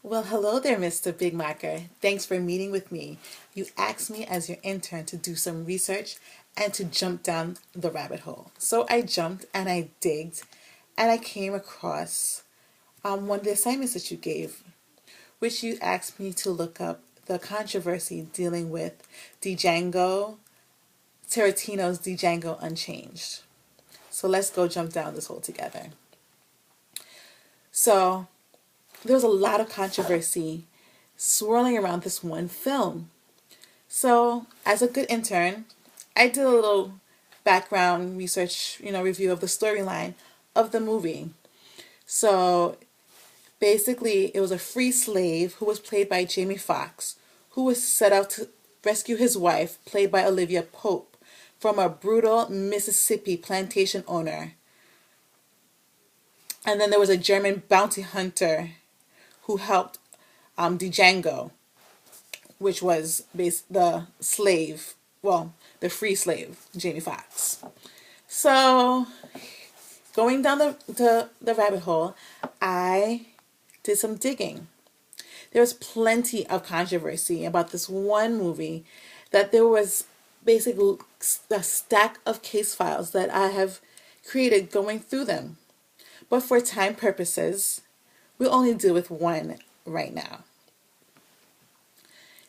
Well, hello there, Mr. Big Macker. Thanks for meeting with me. You asked me as your intern to do some research and to jump down the rabbit hole. So I jumped and I digged and I came across one of the assignments that you gave, which you asked me to look up the controversy dealing with Django, Tarantino's Django Unchanged. So let's go jump down this hole together. So there was a lot of controversy swirling around this one film. So, as a good intern, I did a little background research, review of the storyline of the movie. So, basically, it was a free slave who was played by Jamie Foxx, who was set out to rescue his wife, played by Olivia Pope, from a brutal Mississippi plantation owner. And then there was a German bounty hunter who helped Django, which was the slave, well, the free slave, Jamie Foxx. So, going down the rabbit hole, I did some digging. There was plenty of controversy about this one movie, that there was basically a stack of case files that I have created going through them. But for time purposes, we'll only deal with one right now.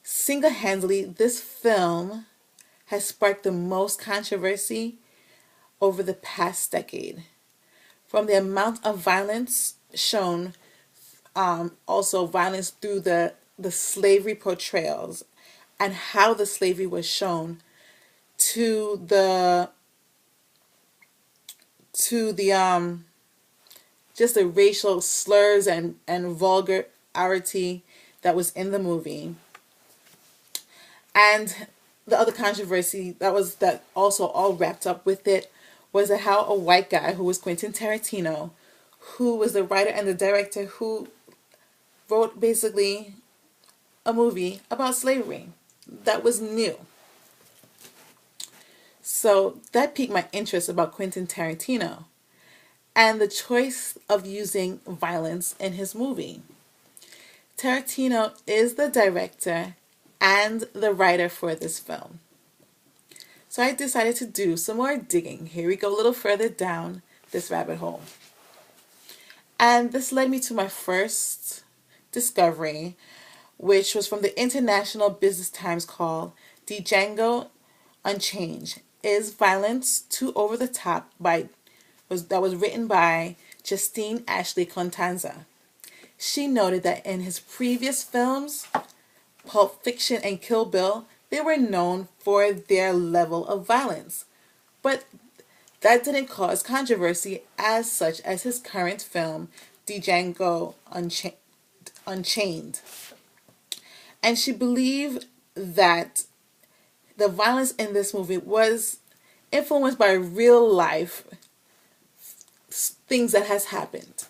Single-handedly, this film has sparked the most controversy over the past decade. From the amount of violence shown, also violence through the slavery portrayals and how the slavery was shown, to the just the racial slurs and vulgarity that was in the movie. And the other controversy that also all wrapped up with it was that how a white guy who was Quentin Tarantino, who was the writer and the director who wrote basically a movie about slavery that was new. So that piqued my interest about Quentin Tarantino and the choice of using violence in his movie. Tarantino is the director and the writer for this film. So I decided to do some more digging. Here we go, a little further down this rabbit hole. And this led me to my first discovery, which was from the International Business Times, called Django Unchanged. Is violence too over the top? That was written by Justine Ashley Contanza. She noted that in his previous films, Pulp Fiction and Kill Bill, they were known for their level of violence. But that didn't cause controversy as such as his current film, Django Unchained. And she believed that the violence in this movie was influenced by real life things that has happened.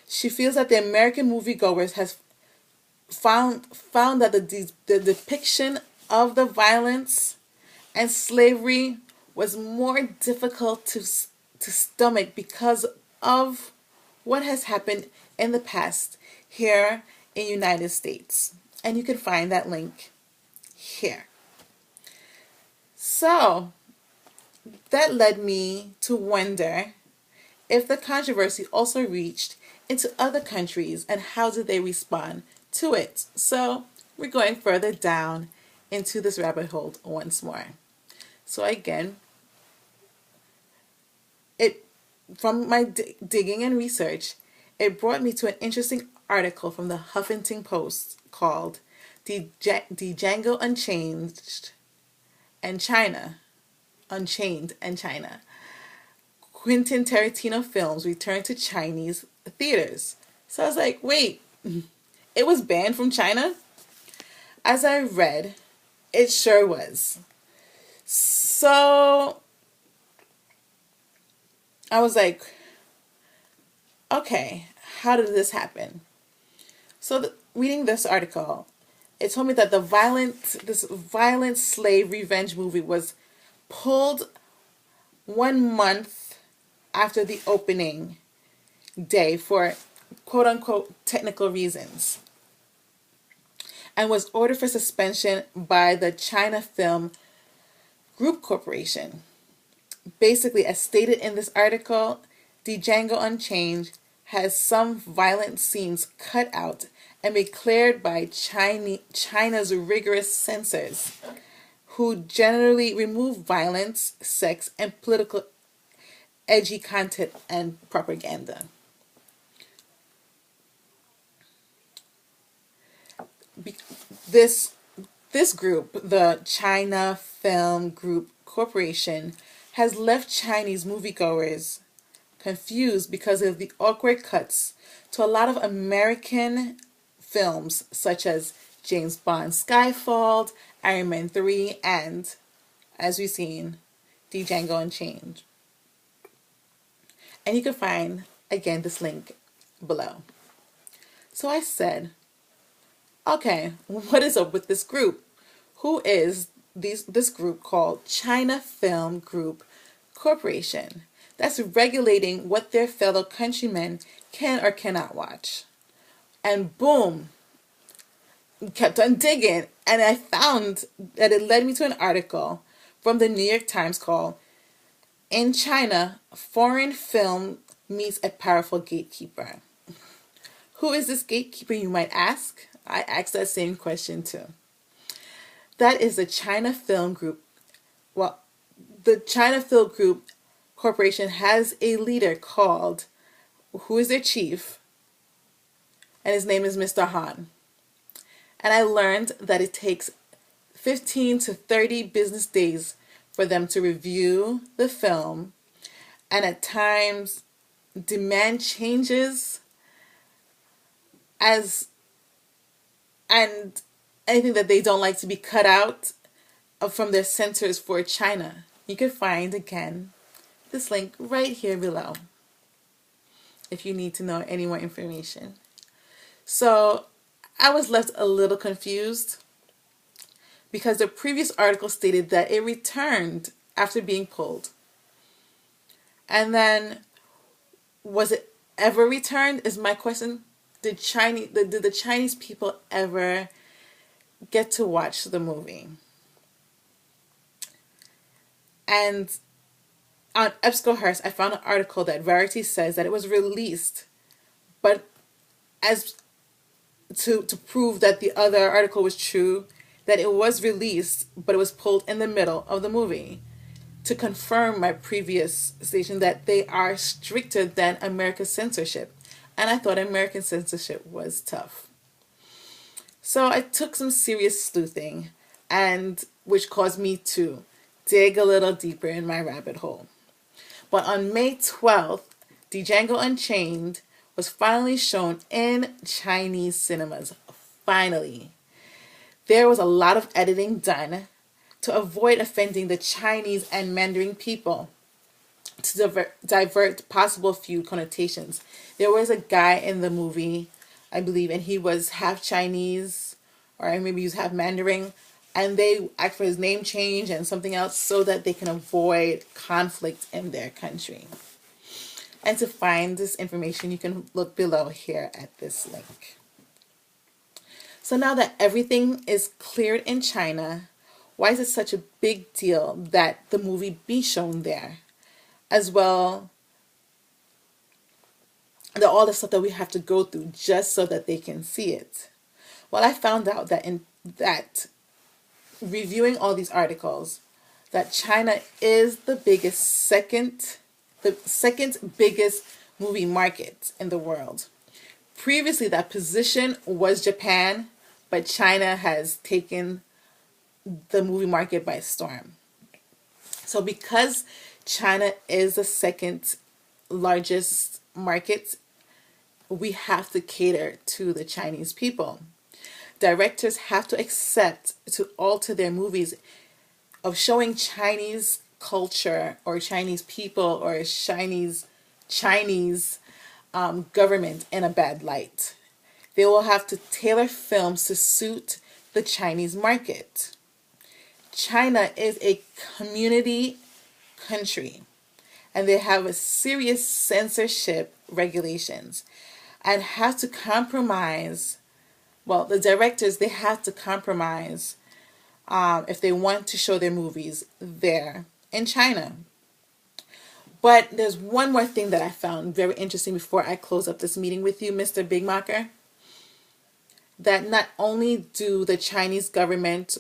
She feels that the American moviegoers has found that the depiction of the violence and slavery was more difficult to stomach because of what has happened in the past here in United States. And you can find that link here. So that led me to wonder if the controversy also reached into other countries and how did they respond to it. So we're going further down into this rabbit hole once more. So again, from my digging and research, it brought me to an interesting article from the Huffington Post called Django Unchained and China. Quentin Tarantino films return to Chinese theaters. So I was like, wait, it was banned from China? As I read, it sure was. So I was like, okay, how did this happen? So reading this article, it told me that this violent slave revenge movie was pulled 1 month after the opening day for quote unquote technical reasons. and was ordered for suspension by the China Film Group Corporation. Basically, as stated in this article, Django Unchained has some violent scenes cut out and be cleared by China's rigorous censors, who generally remove violence, sex, and political edgy content and propaganda. This this group, the China Film Group Corporation, has left Chinese moviegoers confused because of the awkward cuts to a lot of American films such as James Bond Skyfall, Iron Man 3, and, as we've seen, Django Unchained. And you can find, again, this link below. So I said, okay, what is up with this group? Who is this group called China Film Group Corporation that's regulating what their fellow countrymen can or cannot watch? And boom, kept on digging, and I found that it led me to an article from the New York Times called "In China, Foreign Film Meets a Powerful Gatekeeper." Who is this gatekeeper, you might ask? I asked that same question too. That is the China Film Group. Well, the China Film Group Corporation has a leader called, who is their chief, and his name is Mr. Han. And I learned that it takes 15 to 30 business days for them to review the film, and at times demand changes and anything that they don't like to be cut out from their centers for China. You can find, again, this link right here below if you need to know any more information. So I was left a little confused because the previous article stated that it returned after being pulled. And then, was it ever returned is my question. Did the Chinese people ever get to watch the movie? And on EBSCOhost, I found an article that Variety says that it was released, but as to prove that the other article was true, that it was released, but it was pulled in the middle of the movie, to confirm my previous station that they are stricter than America's censorship. And I thought American censorship was tough. So I took some serious sleuthing, and which caused me to dig a little deeper in my rabbit hole. But on May 12th, Django Unchained was finally shown in Chinese cinemas. Finally. There was a lot of editing done to avoid offending the Chinese and Mandarin people, to divert possible feud connotations. There was a guy in the movie, I believe, and he was half Chinese, or maybe he was half Mandarin, and they asked for his name change and something else so that they can avoid conflict in their country. And to find this information, you can look below here at this link. So now that everything is cleared in China, why is it such a big deal that the movie be shown there? As well, all the stuff that we have to go through just so that they can see it. Well, I found out that reviewing all these articles, that China is the second biggest movie market in the world. Previously, that position was Japan, but China has taken the movie market by storm. So because China is the second largest market, we have to cater to the Chinese people. Directors have to accept to alter their movies of showing Chinese culture or Chinese people or Chinese government in a bad light. They will have to tailor films to suit the Chinese market. China is a community country, and they have a serious censorship regulations and have to compromise well, the directors, they have to compromise if they want to show their movies there in China. But there's one more thing that I found very interesting before I close up this meeting with you, Mr. Big Macher, that not only do the Chinese government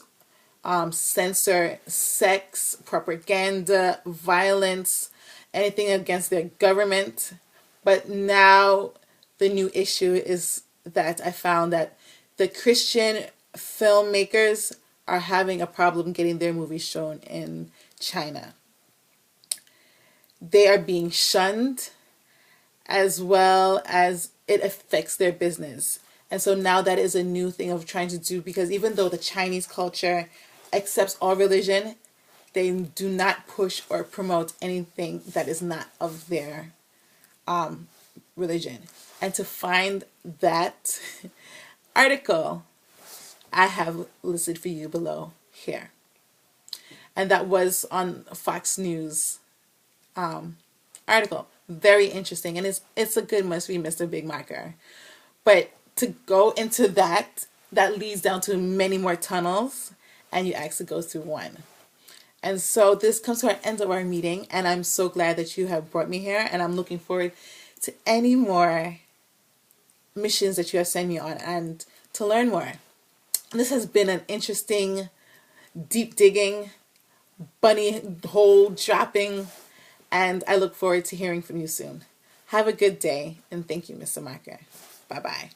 censor sex, propaganda, violence, anything against their government, but now the new issue is that I found that the Christian filmmakers are having a problem getting their movies shown in China. They are being shunned, as well as it affects their business. And so now that is a new thing of trying to do, because even though the Chinese culture accepts all religion, they do not push or promote anything that is not of their religion. And to find that article, I have listed for you below here. And that was on Fox News article. Very interesting. And it's a good must read, Mr. Big Macher. But to go into that leads down to many more tunnels, and you actually go through one. And so this comes to our end of our meeting, and I'm so glad that you have brought me here, and I'm looking forward to any more missions that you have sent me on and to learn more. This has been an interesting, deep digging, bunny hole dropping, and I look forward to hearing from you soon. Have a good day, and thank you, Mr. Macher. Bye-bye.